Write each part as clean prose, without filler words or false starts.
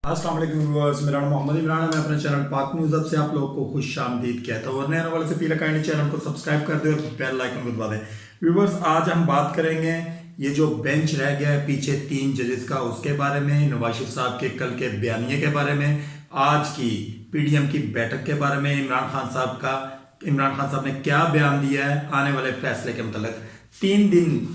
अस्सलाम वालेकुम व्यूअर्स, मेरा नाम मोहम्मद इमरान है। मैं अपने चैनल पाक न्यूज़ अब से आप लोगों को खुश आमदीद कहता हूँ और नए आने वाले से पहले काइंडली चैनल को सब्सक्राइब कर दें और बेल आइकन को दबा दें। व्यूअर्स, आज हम बात करेंगे ये जो बेंच रह गया है पीछे 3 जजेस का, उसके बारे में, नवाज शरीफ साहब के कल के बयानिए के बारे में, आज की पीडीएम की बैठक के बारे में, इमरान खान साहब ने क्या बयान दिया है आने वाले फैसले के मतलब। 3 दिन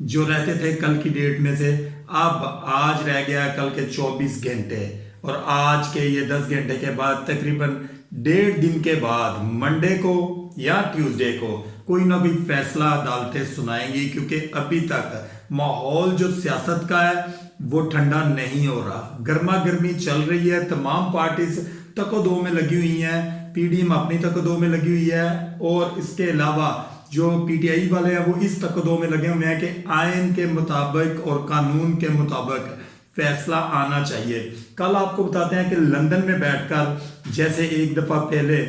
जो रहते थे कल की डेट में से, अब आज रह गया कल के 24 घंटे और आज के ये 10 घंटे के बाद तकरीबन 1.5 दिन के बाद मंडे को या ट्यूसडे को कोई ना कोई फैसला अदालतें सुनाएंगी, क्योंकि अभी तक माहौल जो सियासत का है वो ठंडा नहीं हो रहा। गर्मा गर्मी चल रही है, तमाम पार्टीज तको-दो में लगी हुई हैं, पीडीएम अपनी तको-दो में लगी हुई है और इसके अलावा जो पीटीआई वाले हैं वो इस तको-दो में लगे हुए हैं कि आयन के मुताबिक और कानून के मुताबिक फैसला आना चाहिए। कल आपको बताते हैं कि लंदन में बैठकर जैसे एक दफ़ा पहले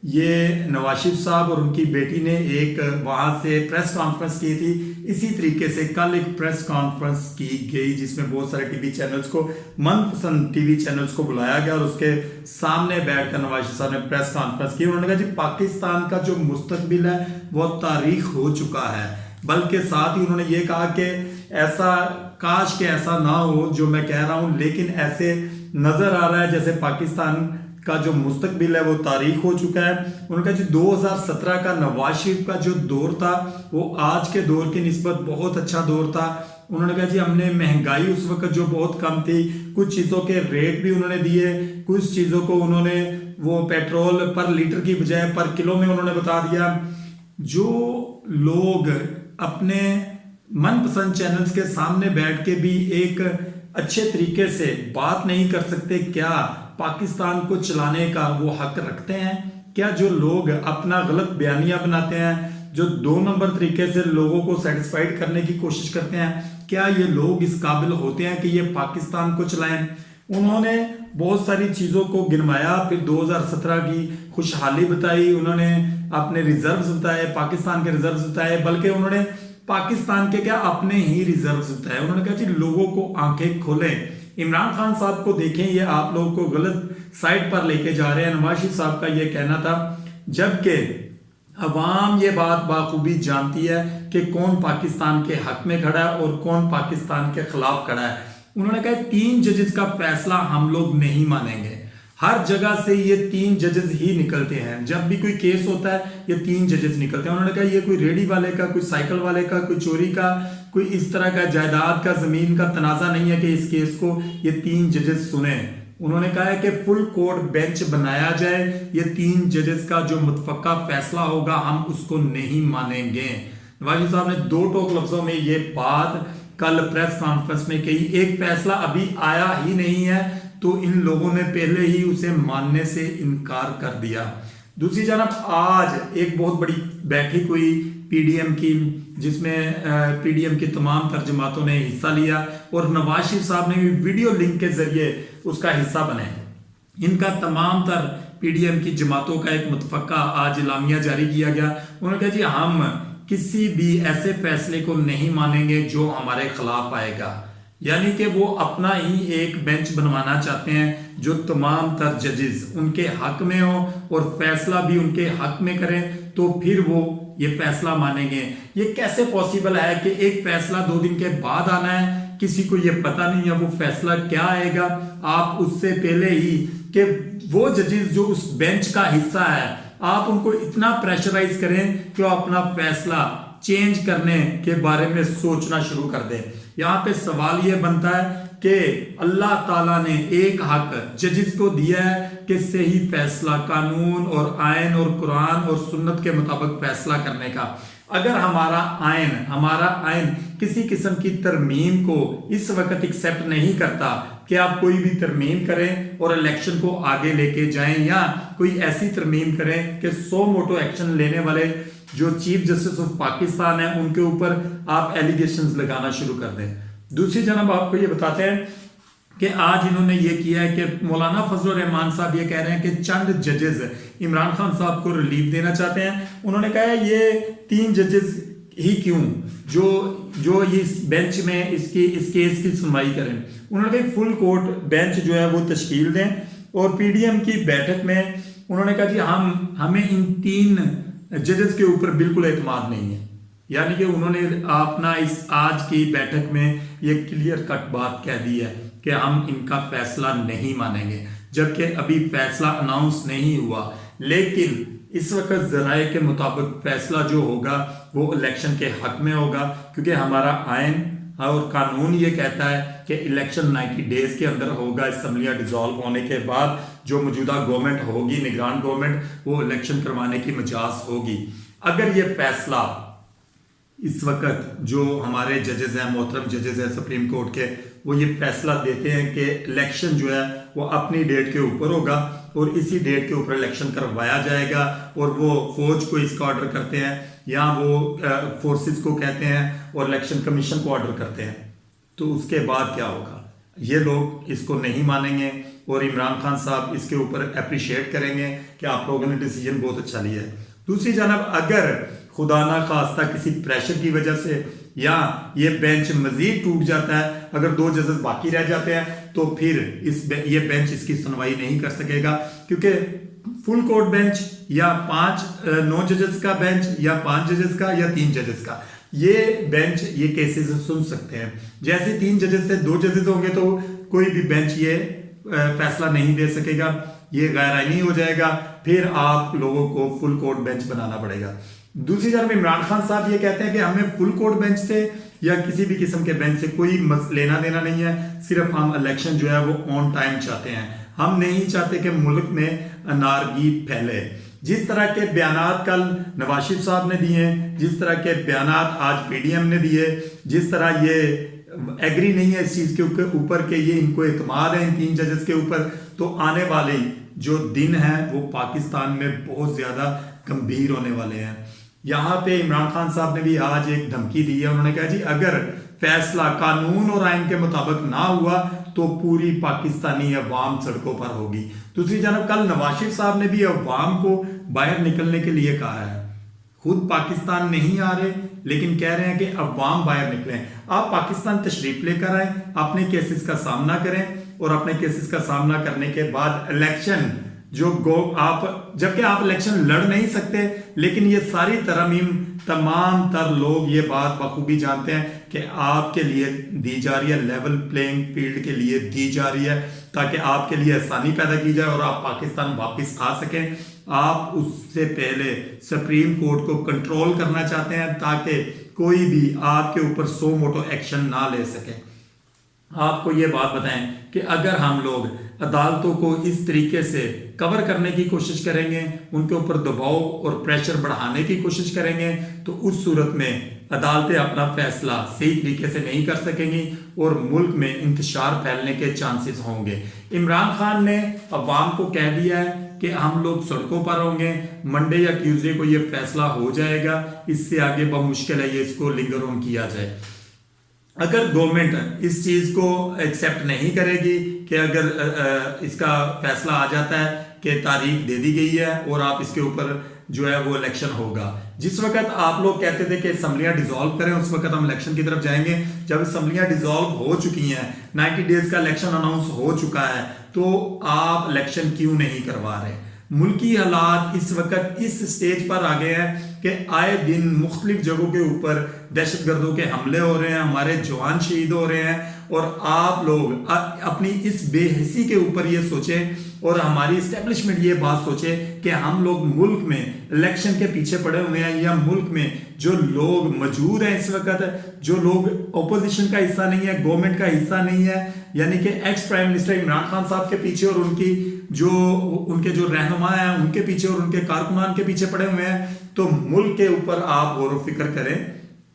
ये नवाज शरीफ साहब और उनकी बेटी ने एक वहाँ से प्रेस कॉन्फ्रेंस की थी, इसी तरीके से कल एक प्रेस कॉन्फ्रेंस की गई जिसमें बहुत सारे टीवी चैनल्स को, मनपसंद टीवी चैनल्स को बुलाया गया और उसके सामने बैठकर नवाज शरीफ साहब ने प्रेस कॉन्फ्रेंस की। उन्होंने कहा जी पाकिस्तान का जो मुस्तकबिल है वो तारीख हो चुका है, बल्कि साथ ही उन्होंने ये कहा कि ऐसा काश के ऐसा ना हो जो मैं कह रहा हूं, लेकिन ऐसे नजर आ रहा है जैसे पाकिस्तान का जो मुस्तकबिल है वो तारीख हो चुका है। उन्होंने कहा जी 2017 का नवाज शरीफ का जो दौर था वो आज के दौर की निस्बत बहुत अच्छा दौर था। उन्होंने कहा जी हमने महंगाई उस वक्त जो बहुत कम थी, कुछ चीज़ों के रेट भी उन्होंने दिए, कुछ चीज़ों को उन्होंने वो पेट्रोल पर लीटर की बजाय पर किलो में उन्होंने बता दिया। जो लोग अपने मनपसंद चैनल्स के सामने बैठ के भी एक अच्छे तरीके से बात नहीं कर सकते, क्या पाकिस्तान को चलाने का वो हक रखते हैं? क्या जो लोग अपना गलत बयानिया बनाते हैं, जो 2 नंबर तरीके से लोगों को सेटिस्फाइड करने की कोशिश करते हैं, क्या ये लोग इस काबिल होते हैं कि ये पाकिस्तान को चलाएं? उन्होंने बहुत सारी चीज़ों को गिनवाया, फिर 2017 की खुशहाली बताई, उन्होंने अपने रिजर्व्स बताए, पाकिस्तान के रिजर्व्स बताए, बल्कि उन्होंने पाकिस्तान के क्या अपने ही रिजर्व्स बताए। उन्होंने कहा जी लोगों को आंखें खोलें, इमरान खान साहब को देखें, ये आप लोगों को गलत साइड पर लेके जा रहे हैं। नवाज शरीफ साहब का ये कहना था, जबकि अवाम ये बात बाखूबी जानती है कि कौन पाकिस्तान के हक में खड़ा है और कौन पाकिस्तान के खिलाफ खड़ा है। उन्होंने कहा 3 जजेस का फैसला हम लोग नहीं मानेंगे। हर जगह से ये 3 जजेस ही निकलते हैं, जब भी कोई केस होता है ये 3 जजेस निकलते हैं। उन्होंने कहा ये कोई रेडी वाले का, कोई साइकिल वाले का, कोई चोरी का, कोई इस तरह का जायदाद का, जमीन का तनाजा नहीं है कि इस केस को ये 3 जजेस सुने। उन्होंने कहा है कि फुल कोर्ट बेंच बनाया जाए, ये 3 जजेस का जो मुतफक्का फैसला होगा हम उसको नहीं मानेंगे। नवाज साहब ने 2 टोक लफ्जों में ये बात कल प्रेस कॉन्फ्रेंस में कही। एक फैसला अभी आया ही नहीं है तो इन लोगों ने पहले ही उसे मानने से इनकार कर दिया। दूसरी जानब आज एक बहुत बड़ी बैठक हुई पीडीएम की, जिसमें पीडीएम की तमाम तर्जमातों ने हिस्सा लिया और नवाज शरीफ साहब ने भी वीडियो लिंक के जरिए उसका हिस्सा बने। इनका तमाम तर पीडीएम की जमातों का एक मुतफक्का आज इलामिया जारी किया गया। उन्होंने कहा जी हम किसी भी ऐसे फैसले को नहीं मानेंगे जो हमारे खिलाफ आएगा, यानी कि वो अपना ही एक बेंच बनवाना चाहते हैं जो तमाम तर जजेस उनके हक में हो और फैसला भी उनके हक में करें, तो फिर वो ये फैसला मानेंगे। ये कैसे पॉसिबल है कि एक फैसला 2 दिन के बाद आना है, किसी को ये पता नहीं है वो फैसला क्या आएगा। आप उससे पहले ही कि वो जजेस जो उस बेंच का हिस्सा है, आप उनको इतना प्रेशराइज करें कि वो अपना फैसला चेंज करने के बारे में सोचना शुरू कर दें। यहाँ पे सवाल यह बनता है कि अल्लाह ताला ने एक हक जजिस को दिया है कि सही फैसला कानून और आयन और कुरान और सुन्नत के मुताबिक फैसला करने का। अगर हमारा आयन किसी किस्म की तरमीम को इस वक्त एक्सेप्ट नहीं करता कि आप कोई भी तरमीम करें और इलेक्शन को आगे लेके जाएं, या कोई ऐसी तरमीम करें कि 100 मोटो एक्शन लेने वाले जो चीफ जस्टिस ऑफ पाकिस्तान है उनके ऊपर आप एलिगेशंस लगाना शुरू कर दें। दूसरी जानब आपको ये बताते हैं कि आज इन्होंने ये किया है कि मौलाना फजल रहमान साहब ये कह रहे हैं कि चंद जजेस इमरान खान साहब को रिलीफ देना चाहते हैं। उन्होंने कहा है ये 3 जजेस ही क्यों, जो जो इस बेंच में इस केस की सुनवाई करें। उन्होंने कहा फुल कोर्ट बेंच जो है वो तश्कील दें, और पीडीएम की बैठक में उन्होंने कहा कि हमें इन 3 जजेस के ऊपर बिल्कुल एतमाद नहीं है। यानी कि उन्होंने अपना इस आज की बैठक में ये क्लियर कट बात कह दी है कि हम इनका फैसला नहीं मानेंगे, जबकि अभी फैसला अनाउंस नहीं हुआ। लेकिन इस वक्त जराए के मुताबिक फैसला जो होगा वो इलेक्शन के हक में होगा, क्योंकि हमारा आइन और कानून ये कहता है कि इलेक्शन 90 डेज के अंदर होगा। असम्बलियाँ डिसॉल्व होने के बाद जो मौजूदा गवर्नमेंट होगी, निगरान गवर्नमेंट, वो इलेक्शन करवाने की मजाज होगी। अगर ये फैसला इस वक्त जो हमारे जजेस हैं, मोहतरम जजेस हैं सुप्रीम कोर्ट के, वो ये फैसला देते हैं कि इलेक्शन जो है वो अपनी डेट के ऊपर होगा और इसी डेट के ऊपर इलेक्शन करवाया जाएगा, और वो फौज को इसका ऑर्डर करते हैं या वो फोर्सेस को कहते हैं और इलेक्शन कमीशन को ऑर्डर करते हैं, तो उसके बाद क्या होगा? ये लोग इसको नहीं मानेंगे और इमरान खान साहब इसके ऊपर अप्रिशिएट करेंगे कि आप लोगों ने डिसीजन बहुत अच्छा लिया है। दूसरी जानब अगर खुदा ना खास्ता किसी प्रेशर की वजह से या ये बेंच मजीद टूट जाता है, अगर 2 जजेस बाकी रह जाते हैं, तो फिर ये बेंच इसकी सुनवाई नहीं कर सकेगा, क्योंकि फुल कोर्ट बेंच या 9 जजेस का बेंच या 5 जजेस का या 3 जजेस का, ये बेंच ये केसेस सुन सकते हैं। जैसे 3 जजेस से 2 जजेस होंगे तो कोई भी बेंच ये फैसला नहीं दे सकेगा, ये गैर आईनी हो जाएगा, फिर आप लोगों को फुल कोर्ट बेंच बनाना पड़ेगा। दूसरी तरफ इमरान खान साहब ये कहते हैं कि हमें फुल कोर्ट बेंच से या किसी भी किस्म के बेंच से कोई लेना देना नहीं है, सिर्फ हम इलेक्शन जो है वो ऑन टाइम चाहते हैं। हम नहीं चाहते कि मुल्क में अनारगी फैले। जिस तरह के बयानात कल नवाज शरीफ साहब ने दिए, जिस तरह के बयानात आज पीडीएम ने दिए, जिस तरह ये एग्री नहीं है इस चीज के ऊपर कि ये इनको एतमाद है इन 3 जजेस के ऊपर, तो आने वाले जो दिन हैं वो पाकिस्तान में बहुत ज्यादा गंभीर होने वाले हैं। यहाँ पे इमरान खान साहब ने भी आज एक धमकी दी है। उन्होंने कहा जी अगर फैसला कानून और आइन के मुताबिक ना हुआ तो पूरी पाकिस्तानी अवाम सड़कों पर होगी। दूसरी जानब कल नवाज शरीफ साहब ने भी अवाम को बाहर निकलने के लिए कहा है। खुद पाकिस्तान नहीं आ रहे लेकिन कह रहे हैं कि अवाम बाहर निकलें। आप पाकिस्तान तशरीफ लेकर आए, अपने केसेस का सामना करें और अपने केसेस का सामना करने के बाद इलेक्शन जबकि आप इलेक्शन लड़ नहीं सकते, लेकिन ये सारी तरमीम तमाम तर लोग ये बात बखूबी जानते हैं कि आपके लिए दी जा रही है, लेवल प्लेइंग फील्ड के लिए दी जा रही है, ताकि आपके लिए आसानी पैदा की जाए और आप पाकिस्तान वापस आ सकें। आप उससे पहले सुप्रीम कोर्ट को कंट्रोल करना चाहते हैं ताकि कोई भी आपके ऊपर सो मोटो एक्शन ना ले सके। आपको ये बात बताएं कि अगर हम लोग अदालतों को इस तरीके से कवर करने की कोशिश करेंगे, उनके ऊपर दबाव और प्रेशर बढ़ाने की कोशिश करेंगे, तो उस सूरत में अदालतें अपना फैसला सही तरीके से नहीं कर सकेंगी और मुल्क में इंतशार फैलने के चांसेस होंगे। इमरान खान ने अवाम को कह दिया है कि हम लोग सड़कों पर होंगे, मंडे या ट्यूसडे को ये फैसला हो जाएगा, इससे आगे बमुश्किल है ये इसको लिंगर ऑन किया जाए। अगर गवर्नमेंट इस चीज को एक्सेप्ट नहीं करेगी कि अगर इसका फैसला आ जाता है कि तारीख दे दी गई है और आप इसके ऊपर जो है वो इलेक्शन होगा, जिस वक्त आप लोग कहते थे कि असम्बलियां डिसॉल्व करें उस वक्त हम इलेक्शन की तरफ जाएंगे। जब असम्बलियां डिसॉल्व हो चुकी हैं, 90 डेज का इलेक्शन अनाउंस हो चुका है, तो आप इलेक्शन क्यों नहीं करवा रहे? मुल्की हालात इस वक्त इस स्टेज पर आ गए हैं कि आए दिन मुख्तलिफ जगहों के ऊपर दहशतगर्दों के हमले हो रहे हैं, हमारे जवान शहीद हो रहे हैं, और आप लोग अपनी इस बेहिसी के ऊपर ये सोचें और हमारी इस्टेब्लिशमेंट ये बात सोचे कि हम लोग मुल्क में इलेक्शन के पीछे पड़े हुए हैं, या मुल्क में जो लोग मौजूद हैं इस वक्त, जो लोग अपोजिशन का हिस्सा नहीं है, गवर्नमेंट का हिस्सा नहीं है, यानी कि ex prime minister Imran Khan साहब के पीछे और उनके जो रहनुमा हैं उनके पीछे और उनके कारकुनान के पीछे पड़े हुए हैं, तो मुल्क के ऊपर आप गौर फिक्र करें।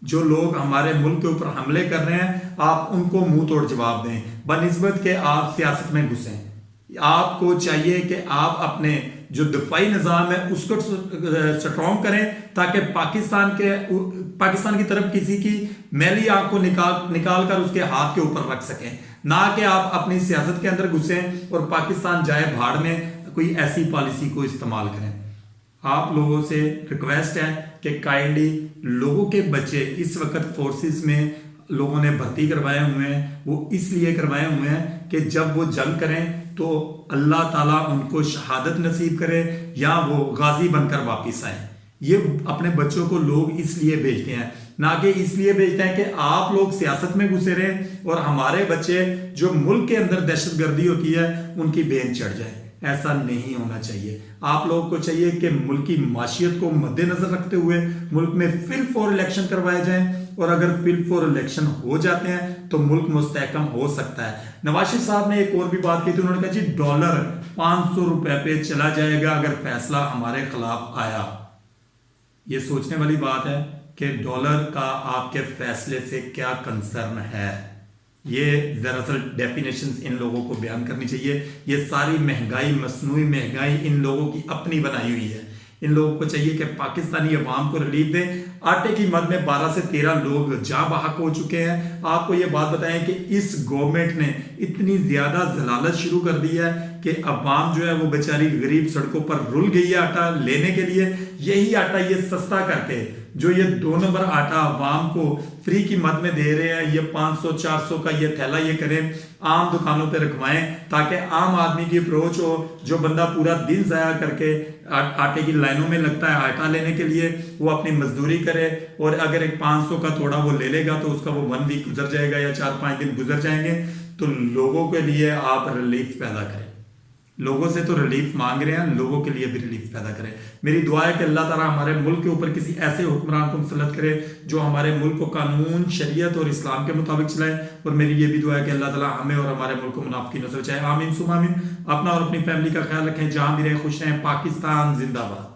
जो लोग हमारे मुल्क के ऊपर हमले कर रहे हैं आप उनको मुंह तोड़ जवाब दें, बनिस्बत के आप सियासत में घुसें। आपको चाहिए कि आप अपने जो दिफाई निज़ाम है उसको स्ट्रॉन्ग करें ताकि पाकिस्तान की तरफ किसी की मैली आंख को निकाल कर उसके हाथ के ऊपर रख सकें, ना कि आप अपनी सियासत के अंदर घुसें और पाकिस्तान जाए भाड़ में कोई ऐसी पॉलिसी को इस्तेमाल करें। आप लोगों से रिक्वेस्ट है कि काइंडली लोगों के बच्चे इस वक्त फोर्सेस में लोगों ने भर्ती करवाए हुए हैं, वो इसलिए करवाए हुए हैं कि जब वो जंग करें तो अल्लाह ताला उनको शहादत नसीब करे या वो गाजी बनकर वापस आए। ये अपने बच्चों को लोग इसलिए भेजते हैं, ना कि इसलिए भेजते हैं कि आप लोग सियासत में घुसे रहें और हमारे बच्चे जो मुल्क के अंदर दहशतगर्दी होती है उनकी बेन चढ़ जाए। ऐसा नहीं होना चाहिए। आप लोगों को चाहिए कि मुल्क की माशियत को मद्देनजर रखते हुए मुल्क में फिल फॉर इलेक्शन करवाए जाएं, और अगर फिल फॉर इलेक्शन हो जाते हैं तो मुल्क मुस्तहकम हो सकता है। नवाज शरीफ साहब ने एक और भी बात की थी, उन्होंने कहा जी डॉलर 500 रुपए पे चला जाएगा अगर फैसला हमारे खिलाफ आया। ये सोचने वाली बात है कि डॉलर का आपके फैसले से क्या कंसर्न है। ये दरअसल डेफिनेशंस इन लोगों को बयान करनी चाहिए। ये सारी महंगाई, मसनूई महंगाई इन लोगों की अपनी बनाई हुई है। इन लोगों को चाहिए कि पाकिस्तानी अवाम को रिलीफ दें। आटे की मद में 12 से 13 लोग जा बहक हो चुके हैं। आपको ये बात बताएं कि इस गवर्नमेंट ने इतनी ज्यादा जलालत शुरू कर दी है कि अवाम जो है वो बेचारी गरीब सड़कों पर रुल गई है आटा लेने के लिए। यही आटा ये सस्ता करके जो ये 2 नंबर आटा अवाम को फ्री की मद में दे रहे हैं, ये 500-400 का ये थैला ये करें, आम दुकानों पे रखवाएं ताकि आम आदमी की अप्रोच हो। जो बंदा पूरा दिन ज़ाया करके आटे की लाइनों में लगता है आटा लेने के लिए, वो अपनी मजदूरी करे और अगर एक 500 का थोड़ा वो ले लेगा तो उसका वो 1 वीक गुजर जाएगा या 4-5 दिन गुजर जाएंगे। तो लोगों के लिए आप रिलीफ पैदा करें। लोगों से तो रिलीफ मांग रहे हैं, लोगों के लिए भी रिलीफ पैदा करें। मेरी दुआ है कि अल्लाह ताला हमारे मुल्क के ऊपर किसी ऐसे हुक्मरान को मुसल्लत करे जो हमारे मुल्क को कानून, शरीयत और इस्लाम के मुताबिक चलाए। और मेरी ये भी दुआ है कि अल्लाह ताला हमें और हमारे मुल्क को मुनाफिकीन से बचाए। आमीन सुमा आमीन। अपना और अपनी फैमिली का ख्याल रखें, जहां भी रहें खुश रहें। पाकिस्तान जिंदाबाद।